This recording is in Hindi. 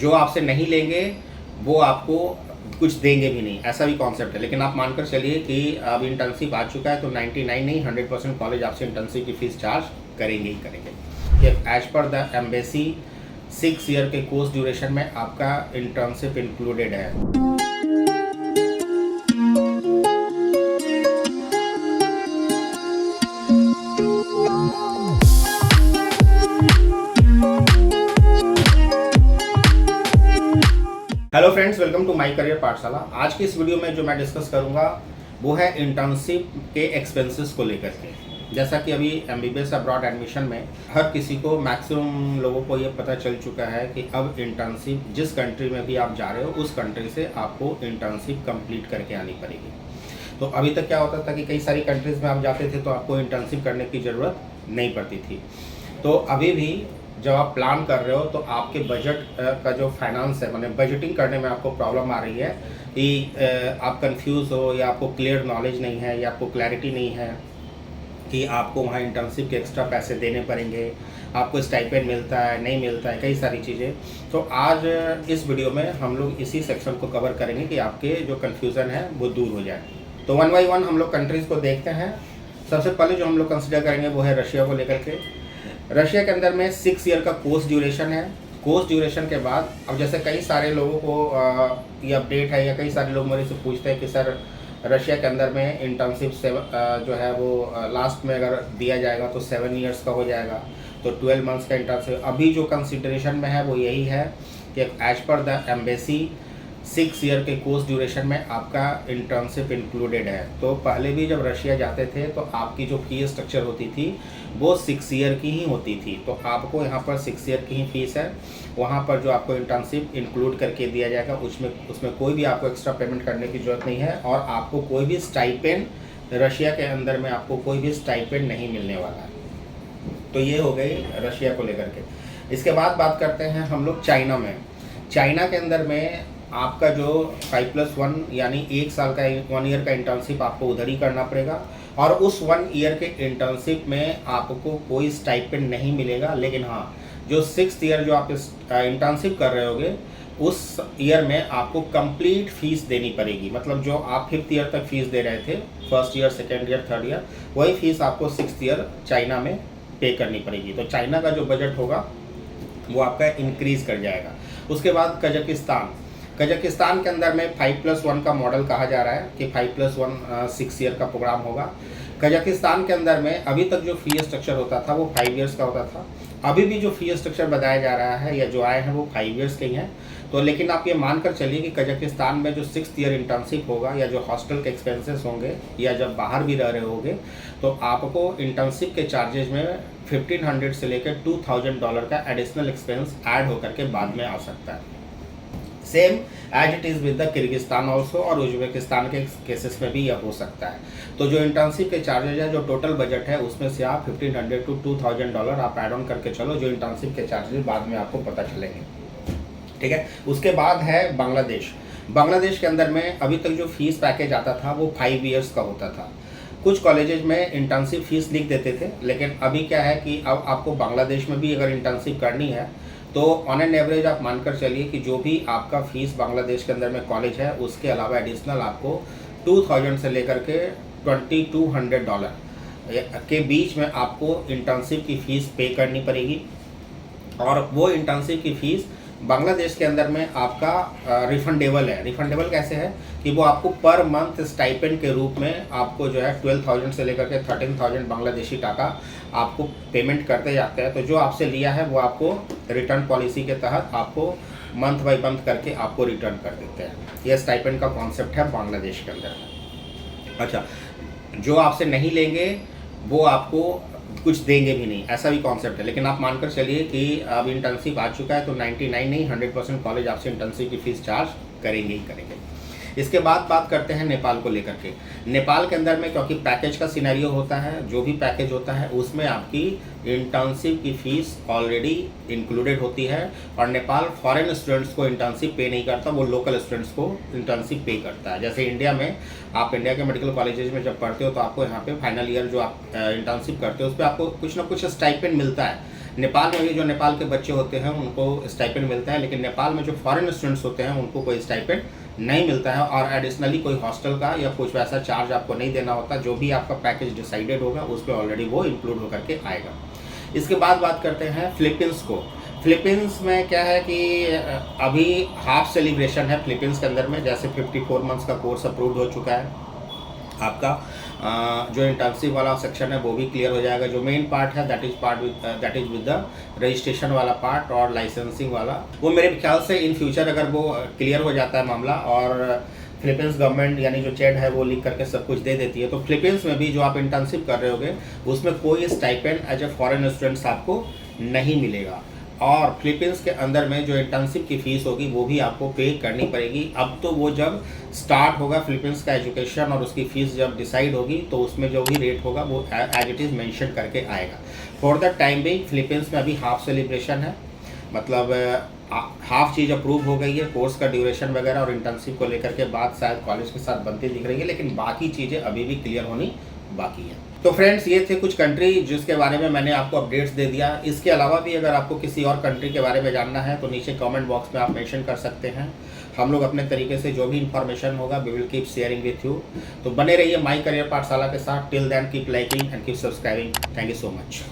जो आपसे नहीं लेंगे वो आपको कुछ देंगे भी नहीं, ऐसा भी कॉन्सेप्ट है। लेकिन आप मानकर चलिए कि अब इंटर्नशिप आ चुका है तो 99 नहीं 100% कॉलेज आपसे इंटर्नशिप की फ़ीस चार्ज करेंगे ही करेंगे। As per the embassy 6 year के कोर्स ड्यूरेशन में आपका इंटर्नशिप इंक्लूडेड है। Hello friends, welcome to my career Pathshala. आज की इस वीडियो में जो मैं डिस्कस करूंगा वो है इंटर्नशिप के एक्सपेंसेस को लेकर के। जैसा कि अभी एमबीबीएस अब्रॉड एडमिशन में हर किसी को, मैक्सिमम लोगों को ये पता चल चुका है कि अब इंटर्नशिप जिस कंट्री में भी आप जा रहे हो उस कंट्री से आपको इंटर्नशिप कंप्लीट करके आनी पड़ेगी। तो अभी तक क्या होता था कि कई सारी कंट्रीज़ में आप जाते थे तो आपको इंटर्नशिप करने की ज़रूरत नहीं पड़ती थी। तो अभी भी जब आप प्लान कर रहे हो तो आपके बजट का जो फाइनेंस है, मतलब बजटिंग करने में आपको प्रॉब्लम आ रही है कि आप कंफ्यूज हो या आपको क्लियर नॉलेज नहीं है या आपको क्लैरिटी नहीं है कि आपको वहाँ इंटर्नशिप के एक्स्ट्रा पैसे देने पड़ेंगे, आपको स्टाइपेंड मिलता है नहीं मिलता है, कई सारी चीज़ें। तो आज इस वीडियो में हम लोग इसी सेक्शन को कवर करेंगे कि आपके जो कन्फ्यूज़न है वो दूर हो जाए। तो 1 बाई 1 हम लोग कंट्रीज़ को देखते हैं। सबसे पहले जो हम लोग कंसिडर करेंगे वो है रशिया को लेकर के। रशिया के अंदर में 6 ईयर का कोर्स ड्यूरेशन है। कोर्स ड्यूरेशन के बाद अब जैसे कई सारे लोगों को ये अपडेट है या कई सारे लोग मेरे से पूछते हैं कि सर रशिया के अंदर में इंटर्नशिप से जो है वो लास्ट में अगर दिया जाएगा तो 7 ईयर्स का हो जाएगा, तो 12 मंथ्स का इंटर्नशिप। अभी जो कंसिडरेशन में है वो यही है कि as per the embassy 6 year के कोर्स ड्यूरेशन में आपका इंटर्नशिप इंक्लूडेड है। तो पहले भी जब रशिया जाते थे तो आपकी जो फीस स्ट्रक्चर होती थी वो 6 ईयर की ही होती थी। तो आपको यहाँ पर 6 ईयर की ही फीस है। वहाँ पर जो आपको इंटर्नशिप इंक्लूड करके दिया जाएगा उसमें कोई भी आपको एक्स्ट्रा पेमेंट करने की ज़रूरत नहीं है और आपको कोई भी स्टाइपेंड, रशिया के अंदर में आपको कोई भी स्टाइपेंड नहीं मिलने वाला है। तो ये हो गई रशिया को लेकर के। इसके बाद बात करते हैं हम लोग चाइना में। चाइना के अंदर में आपका जो 5+1 यानी 1 साल का 1 ईयर का इंटर्नशिप आपको उधर ही करना पड़ेगा और उस 1 ईयर के इंटर्नशिप में आपको कोई स्टाइपेंड नहीं मिलेगा। लेकिन हाँ, जो 6th ईयर जो आप इंटर्नशिप कर रहे होगे उस ईयर में आपको कंप्लीट फीस देनी पड़ेगी। मतलब जो आप 5th ईयर तक फीस दे रहे थे, 1st year, 2nd year, 3rd year, वही फीस आपको 6th ईयर चाइना में पे करनी पड़ेगी। तो चाइना का जो बजट होगा वो आपका इंक्रीज़ कर जाएगा। उसके बाद कजाकिस्तान के अंदर में 5+1 का मॉडल कहा जा रहा है कि 5+1 6 ईयर का प्रोग्राम होगा। कजाकिस्तान के अंदर में अभी तक जो फी स्ट्रक्चर होता था वो 5 ईयर्स का होता था। अभी भी जो फी स्ट्रक्चर बताया जा रहा है या जो आए हैं वो 5 ईयर्स के ही हैं। तो लेकिन आप ये मानकर चलिए कि कजाकिस्तान में जो 6th ईयर इंटर्नशिप होगा या जो हॉस्टल के एक्सपेंसेस होंगे या जब बाहर भी रह रहे होंगे तो आपको इंटर्नशिप के चार्जेज में 1500 से लेकर $2000 का एडिशनल एक्सपेंस ऐड होकर के बाद में आ सकता है। Same as it is with the Kyrgyzstan also और उज्बेकिस्तान के केसेस में भी यह हो सकता है। तो जो इंटर्नशिप के चार्जेज है, जो टोटल बजट है उसमें से आप 1500 to $2000 आप ऐड ऑन करके चलो, जो इंटर्नशिप के चार्जेज बाद में आपको पता चलेंगे। ठीक है। उसके बाद है बांग्लादेश के अंदर में अभी तक जो फीस पैकेज आता था वो 5 ईयर्स का होता था। कुछ कॉलेजेज में इंटर्नशिप फीस लिख देते थे, लेकिन अभी क्या है कि अब आपको बांग्लादेश में भी अगर इंटर्नशिप करनी है तो ऑन एन एवरेज आप मानकर चलिए कि जो भी आपका फ़ीस बांग्लादेश के अंदर में कॉलेज है उसके अलावा एडिशनल आपको 2000 से लेकर के $2200 के बीच में आपको इंटर्नशिप की फ़ीस पे करनी पड़ेगी। और वो इंटर्नशिप की फ़ीस बांग्लादेश के अंदर में आपका रिफंडेबल है। रिफंडेबल कैसे है कि वो आपको पर मंथ स्टाइपेंड के रूप में आपको जो है 12,000 से लेकर के 13,000 बांग्लादेशी टाका आपको पेमेंट करते जाते हैं। तो जो आपसे लिया है वो आपको रिटर्न पॉलिसी के तहत आपको मंथ बाई मंथ करके आपको रिटर्न कर देते हैं। यह स्टाइपेंड का कॉन्सेप्ट है बांग्लादेश के अंदर। अच्छा, जो आपसे नहीं लेंगे वो आपको कुछ देंगे भी नहीं, ऐसा भी कॉन्सेप्ट है। लेकिन आप मानकर चलिए कि अब इंटर्नशिप आ चुका है तो 99 नहीं 100% कॉलेज आपसे इंटर्नशिप की फ़ीस चार्ज करेंगे ही करेंगे। इसके बाद बात करते हैं नेपाल को लेकर के। नेपाल के अंदर में क्योंकि पैकेज का सिनेरियो होता है, जो भी पैकेज होता है उसमें आपकी इंटर्नशिप की फ़ीस ऑलरेडी इंक्लूडेड होती है और नेपाल फॉरेन स्टूडेंट्स को इंटर्नशिप पे नहीं करता, वो लोकल स्टूडेंट्स को इंटर्नशिप पे करता है। जैसे इंडिया में आप इंडिया के मेडिकल कॉलेजेस में जब पढ़ते हो तो आपको यहाँ पे फाइनल ईयर जो आप इंटर्नशिप करते हो उस पर आपको कुछ ना कुछ स्टाइपेंड मिलता है। नेपाल में भी जो नेपाल के बच्चे होते हैं उनको स्टाइपेंड मिलता है, लेकिन नेपाल में जो फॉरेन स्टूडेंट्स होते हैं उनको कोई स्टाइपेंड नहीं मिलता है और एडिशनली कोई हॉस्टल का या कुछ वैसा चार्ज आपको नहीं देना होता। जो भी आपका पैकेज डिसाइडेड होगा उस पर ऑलरेडी वो इंक्लूड होकर के आएगा। इसके बाद बात करते हैं फिलीपींस को। फिलीपींस में क्या है कि अभी हाफ सेलिब्रेशन है फिलीपींस के अंदर में। जैसे 54 मंथ्स का कोर्स अप्रूव्ड हो चुका है आपका, जो इंटर्नशिप वाला सेक्शन है वो भी क्लियर हो जाएगा। जो मेन पार्ट है that is with the registration वाला पार्ट और लाइसेंसिंग वाला, वो मेरे ख्याल से इन फ्यूचर अगर वो क्लियर हो जाता है मामला और फिलीपींस गवर्नमेंट यानी जो चेड है वो लिख करके सब कुछ दे देती है, तो फिलीपींस में भी जो आप इंटर्नशिप कर रहे होगे उसमें कोई stipend as a foreign students आपको नहीं मिलेगा। और फिलीपींस के अंदर में जो इंटर्नशिप की फ़ीस होगी वो भी आपको पे करनी पड़ेगी। अब तो वो जब स्टार्ट होगा फिलीपींस का एजुकेशन और उसकी फ़ीस जब डिसाइड होगी तो उसमें जो भी रेट होगा वो एज इट इज़ मेंशन करके आएगा। फॉर द टाइम भी फिलीपींस में अभी हाफ सेलिब्रेशन है, मतलब हाफ चीज़ अप्रूव हो गई है, कोर्स का ड्यूरेशन वगैरह और इंटर्नशिप को लेकर के बात शायद कॉलेज के साथ बनती दिख रही है, लेकिन बाकी चीज़ें अभी भी क्लियर होनी बाकी है। तो फ्रेंड्स ये थे कुछ कंट्री जिसके बारे में मैंने आपको अपडेट्स दे दिया। इसके अलावा भी अगर आपको किसी और कंट्री के बारे में जानना है तो नीचे कमेंट बॉक्स में आप मेंशन कर सकते हैं। हम लोग अपने तरीके से जो भी इन्फॉर्मेशन होगा we will keep sharing with you. तो बने रहिए माई करियर पाठशाला के साथ। Till then keep liking and keep subscribing. Thank you so much.